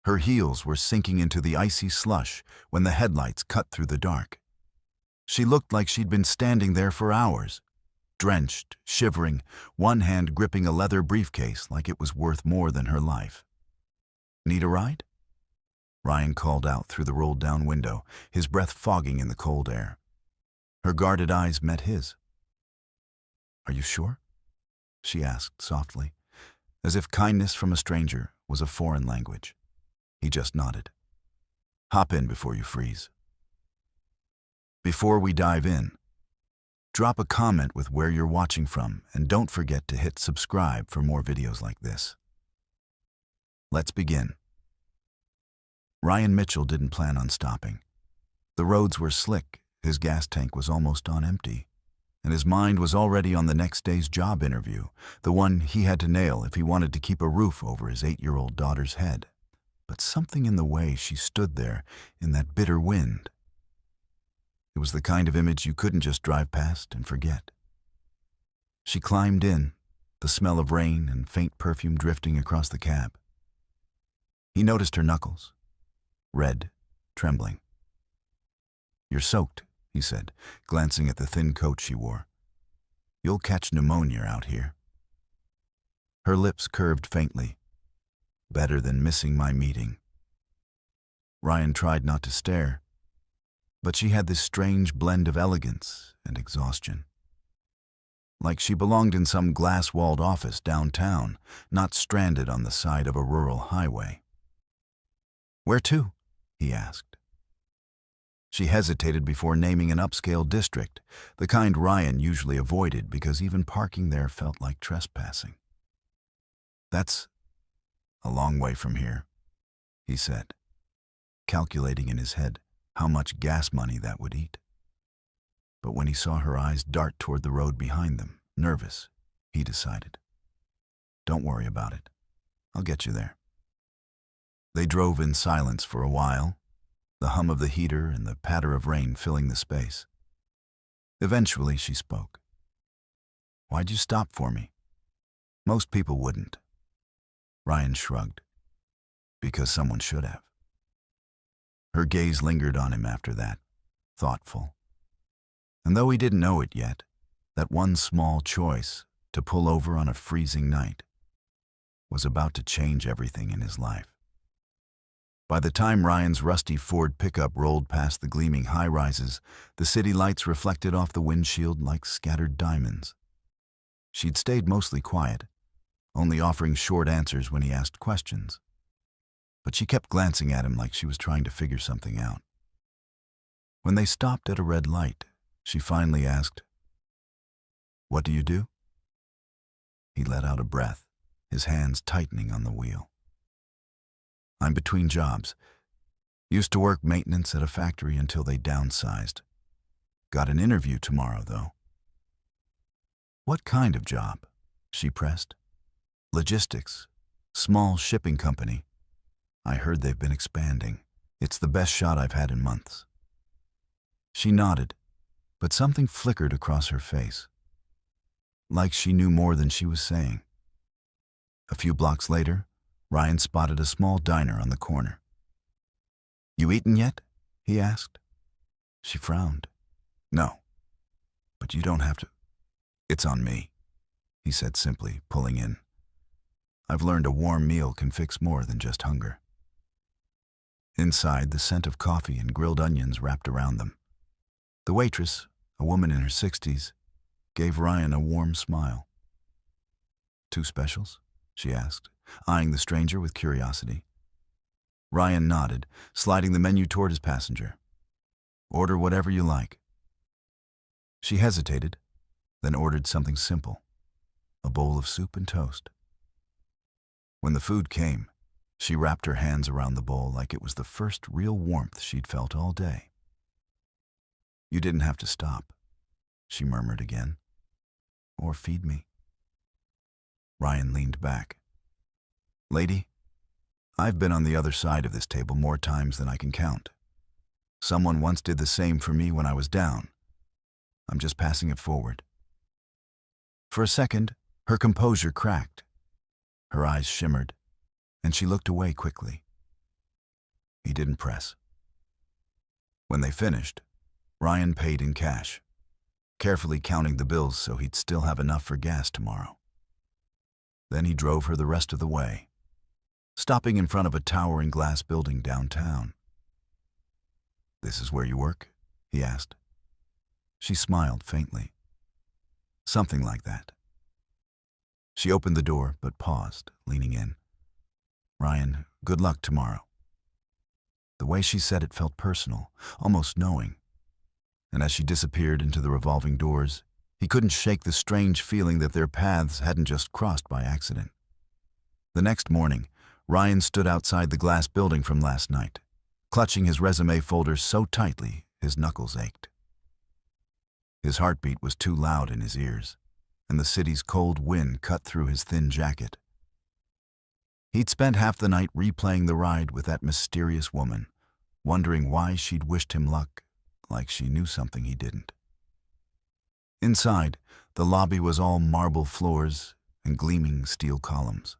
Her heels were sinking into the icy slush when the headlights cut through the dark. She looked like she'd been standing there for hours, drenched, shivering, one hand gripping a leather briefcase like it was worth more than her life. "Need a ride?" Ryan called out through the rolled-down window, his breath fogging in the cold air. Her guarded eyes met his. "Are you sure?" she asked softly, as if kindness from a stranger was a foreign language. He just nodded. "Hop in before you freeze." Before we dive in, drop a comment with where you're watching from, and don't forget to hit subscribe for more videos like this. Let's begin. Ryan Mitchell didn't plan on stopping. The roads were slick, his gas tank was almost on empty, and his mind was already on the next day's job interview, the one he had to nail if he wanted to keep a roof over his 8-year-old daughter's head. But something in the way she stood there in that bitter wind. It was the kind of image you couldn't just drive past and forget. She climbed in, the smell of rain and faint perfume drifting across the cab. He noticed her knuckles, red, trembling. "You're soaked," he said, glancing at the thin coat she wore. "You'll catch pneumonia out here." Her lips curved faintly. "Better than missing my meeting." Ryan tried not to stare, but she had this strange blend of elegance and exhaustion. Like she belonged in some glass-walled office downtown, not stranded on the side of a rural highway. "Where to?" he asked. She hesitated before naming an upscale district, the kind Ryan usually avoided because even parking there felt like trespassing. "That's a long way from here," he said, calculating in his head how much gas money that would eat. But when he saw her eyes dart toward the road behind them, nervous, he decided, "Don't worry about it. I'll get you there." They drove in silence for a while, the hum of the heater and the patter of rain filling the space. Eventually she spoke. "Why'd you stop for me?" "Most people wouldn't." Ryan shrugged. "Because someone should have." Her gaze lingered on him after that, thoughtful. And though he didn't know it yet, that one small choice, to pull over on a freezing night, was about to change everything in his life. By the time Ryan's rusty Ford pickup rolled past the gleaming high-rises, the city lights reflected off the windshield like scattered diamonds. She'd stayed mostly quiet, only offering short answers when he asked questions. But she kept glancing at him like she was trying to figure something out. When they stopped at a red light, she finally asked, "What do you do?" He let out a breath, his hands tightening on the wheel. "I'm between jobs. Used to work maintenance at a factory until they downsized. Got an interview tomorrow, though." "What kind of job?" she pressed. "Logistics. Small shipping company. I heard they've been expanding. It's the best shot I've had in months." She nodded, but something flickered across her face, like she knew more than she was saying. A few blocks later, Ryan spotted a small diner on the corner. "You eaten yet?" he asked. She frowned. "No, but you don't have to." "It's on me," he said simply, pulling in. "I've learned a warm meal can fix more than just hunger." Inside, the scent of coffee and grilled onions wrapped around them. The waitress, a woman in her 60s, gave Ryan a warm smile. "Two specials?" she asked, eyeing the stranger with curiosity. Ryan nodded, sliding the menu toward his passenger. "Order whatever you like." She hesitated, then ordered something simple, a bowl of soup and toast. When the food came, she wrapped her hands around the bowl like it was the first real warmth she'd felt all day. "You didn't have to stop," she murmured again. "Or feed me." Ryan leaned back. "Lady, I've been on the other side of this table more times than I can count. Someone once did the same for me when I was down. I'm just passing it forward." For a second, her composure cracked. Her eyes shimmered, and she looked away quickly. He didn't press. When they finished, Ryan paid in cash, carefully counting the bills so he'd still have enough for gas tomorrow. Then he drove her the rest of the way, stopping in front of a towering glass building downtown. "This is where you work?" he asked. She smiled faintly. "Something like that." She opened the door but paused, leaning in. "Ryan, good luck tomorrow." The way she said it felt personal, almost knowing. And as she disappeared into the revolving doors, he couldn't shake the strange feeling that their paths hadn't just crossed by accident. The next morning, Ryan stood outside the glass building from last night, clutching his resume folder so tightly his knuckles ached. His heartbeat was too loud in his ears, and the city's cold wind cut through his thin jacket. He'd spent half the night replaying the ride with that mysterious woman, wondering why she'd wished him luck, like she knew something he didn't. Inside, the lobby was all marble floors and gleaming steel columns.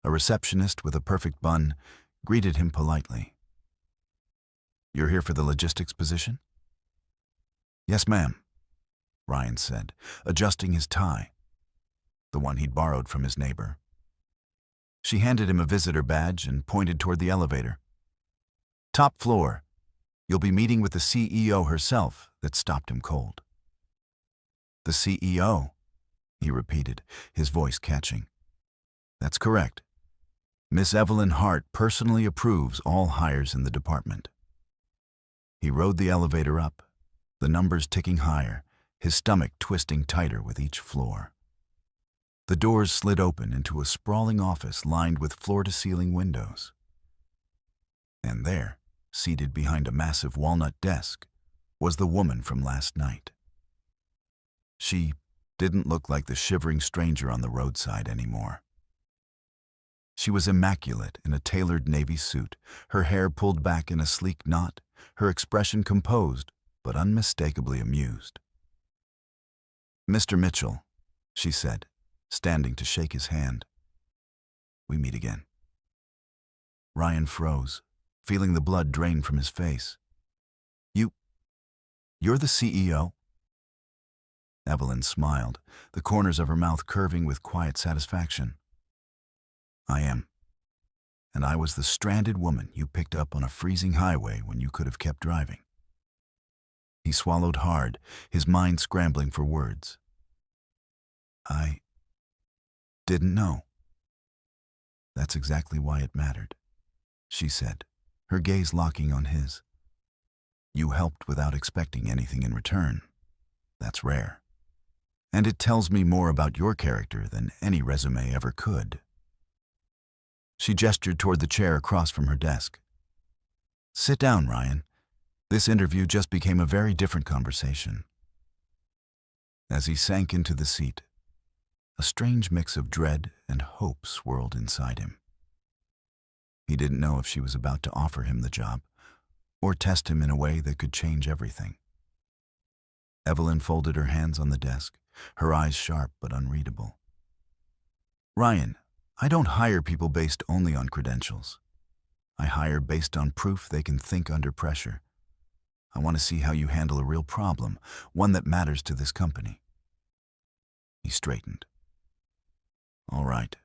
A receptionist with a perfect bun greeted him politely. "You're here for the logistics position?" "Yes, ma'am," Ryan said, adjusting his tie, the one he'd borrowed from his neighbor. She handed him a visitor badge and pointed toward the elevator. "Top floor. You'll be meeting with the CEO herself," that stopped him cold. "The CEO?" he repeated, his voice catching. "That's correct. Miss Evelyn Hart personally approves all hires in the department." He rode the elevator up, the numbers ticking higher, his stomach twisting tighter with each floor. The doors slid open into a sprawling office lined with floor-to-ceiling windows. And there, seated behind a massive walnut desk, was the woman from last night. She didn't look like the shivering stranger on the roadside anymore. She was immaculate in a tailored navy suit, her hair pulled back in a sleek knot, her expression composed but unmistakably amused. "Mr. Mitchell," she said, standing to shake his hand. "We meet again." Ryan froze, feeling the blood drain from his face. You're the CEO?" Evelyn smiled, the corners of her mouth curving with quiet satisfaction. "I am. And I was the stranded woman you picked up on a freezing highway when you could have kept driving." He swallowed hard, his mind scrambling for words. "I didn't know." "That's exactly why it mattered," she said, her gaze locking on his. "You helped without expecting anything in return. That's rare. And it tells me more about your character than any resume ever could." She gestured toward the chair across from her desk. "Sit down, Ryan. This interview just became a very different conversation." As he sank into the seat, a strange mix of dread and hope swirled inside him. He didn't know if she was about to offer him the job or test him in a way that could change everything. Evelyn folded her hands on the desk, her eyes sharp but unreadable. "Ryan, I don't hire people based only on credentials. I hire based on proof they can think under pressure. I want to see how you handle a real problem, one that matters to this company." He straightened. "All right.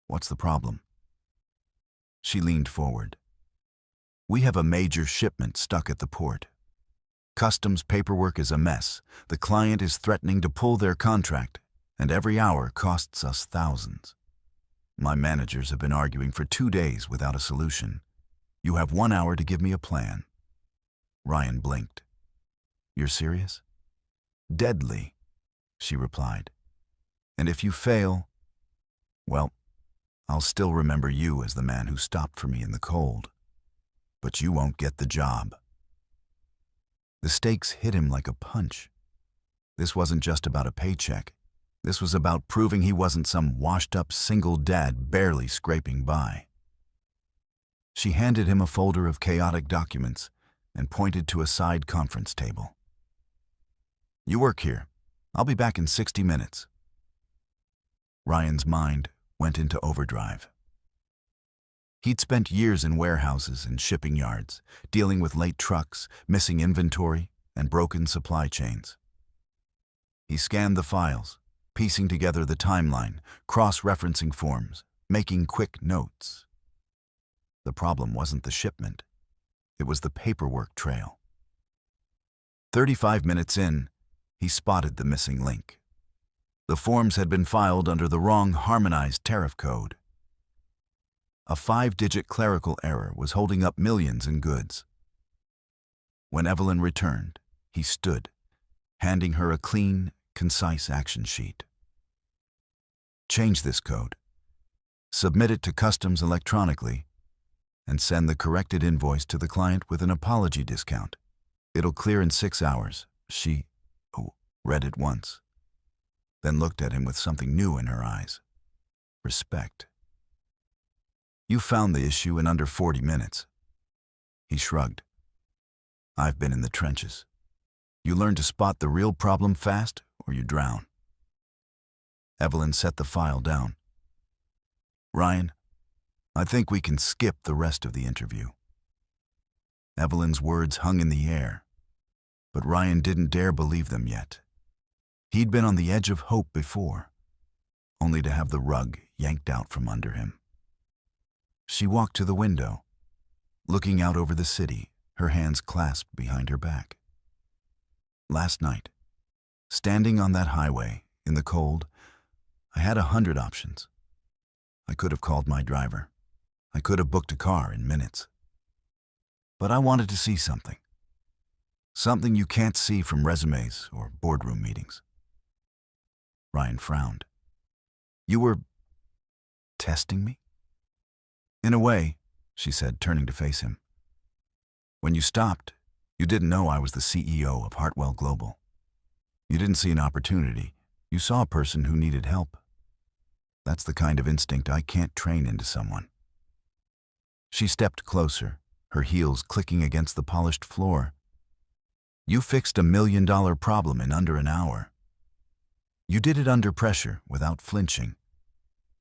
What's the problem?" She leaned forward. "We have a major shipment stuck at the port. Customs paperwork is a mess. The client is threatening to pull their contract, and every hour costs us thousands. My managers have been arguing for 2 days without a solution. You have 1 hour to give me a plan." Ryan blinked. "You're serious?" "Deadly," she replied. "And if you fail, well, I'll still remember you as the man who stopped for me in the cold. But you won't get the job." The stakes hit him like a punch. This wasn't just about a paycheck. This was about proving he wasn't some washed-up single dad barely scraping by. She handed him a folder of chaotic documents and pointed to a side conference table. "You work here. I'll be back in 60 minutes. Ryan's mind went into overdrive. He'd spent years in warehouses and shipping yards, dealing with late trucks, missing inventory, and broken supply chains. He scanned the files, piecing together the timeline, cross-referencing forms, making quick notes. The problem wasn't the shipment. It was the paperwork trail. 35 minutes in, he spotted the missing link. The forms had been filed under the wrong harmonized tariff code. A 5-digit clerical error was holding up millions in goods. When Evelyn returned, he stood, handing her a clean, concise action sheet. Change this code, submit it to customs electronically, and send the corrected invoice to the client with an apology discount. It'll clear in 6 hours. She read it once, then looked at him with something new in her eyes. Respect. You found the issue in under 40 minutes. He shrugged. I've been in the trenches. You learn to spot the real problem fast, or you drown. Evelyn set the file down. Ryan, I think we can skip the rest of the interview. Evelyn's words hung in the air, but Ryan didn't dare believe them yet. He'd been on the edge of hope before, only to have the rug yanked out from under him. She walked to the window, looking out over the city, her hands clasped behind her back. Last night, standing on that highway, in the cold, I had 100 options. I could have called my driver. I could have booked a car in minutes. But I wanted to see something. Something you can't see from resumes or boardroom meetings. Ryan frowned. You were testing me? In a way, she said, turning to face him. When you stopped, you didn't know I was the CEO of Hartwell Global. You didn't see an opportunity. You saw a person who needed help. That's the kind of instinct I can't train into someone. She stepped closer, her heels clicking against the polished floor. You fixed $1 million problem in under an hour. You did it under pressure, without flinching.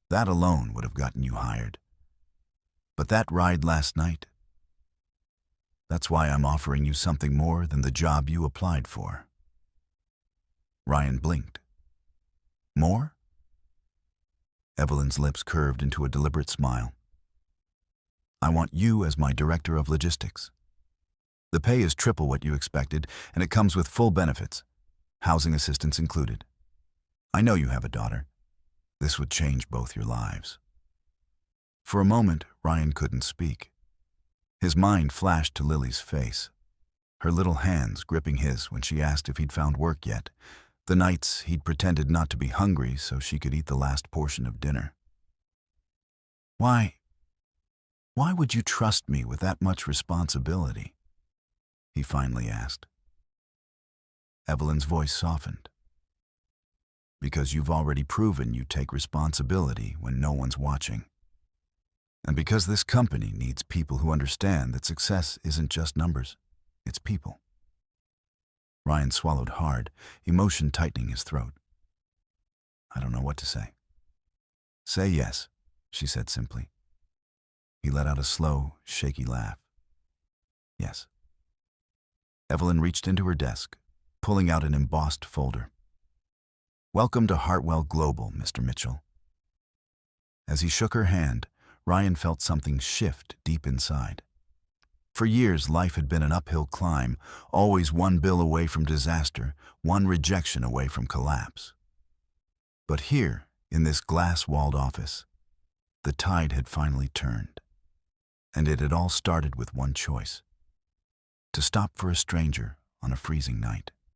That alone would have gotten you hired. But that ride last night, that's why I'm offering you something more than the job you applied for. Ryan blinked. More? Evelyn's lips curved into a deliberate smile. I want you as my director of logistics. The pay is triple what you expected, and it comes with full benefits, housing assistance included. I know you have a daughter. This would change both your lives. For a moment, Ryan couldn't speak. His mind flashed to Lily's face, her little hands gripping his when she asked if he'd found work yet, the nights he'd pretended not to be hungry so she could eat the last portion of dinner. Why would you trust me with that much responsibility? He finally asked. Evelyn's voice softened. Because you've already proven you take responsibility when no one's watching. And because this company needs people who understand that success isn't just numbers, it's people. Ryan swallowed hard, emotion tightening his throat. I don't know what to say. Say yes, she said simply. He let out a slow, shaky laugh. Yes. Evelyn reached into her desk, pulling out an embossed folder. Welcome to Hartwell Global, Mr. Mitchell. As he shook her hand, Ryan felt something shift deep inside. For years, life had been an uphill climb, always one bill away from disaster, one rejection away from collapse. But here, in this glass-walled office, the tide had finally turned. And it had all started with one choice: to stop for a stranger on a freezing night.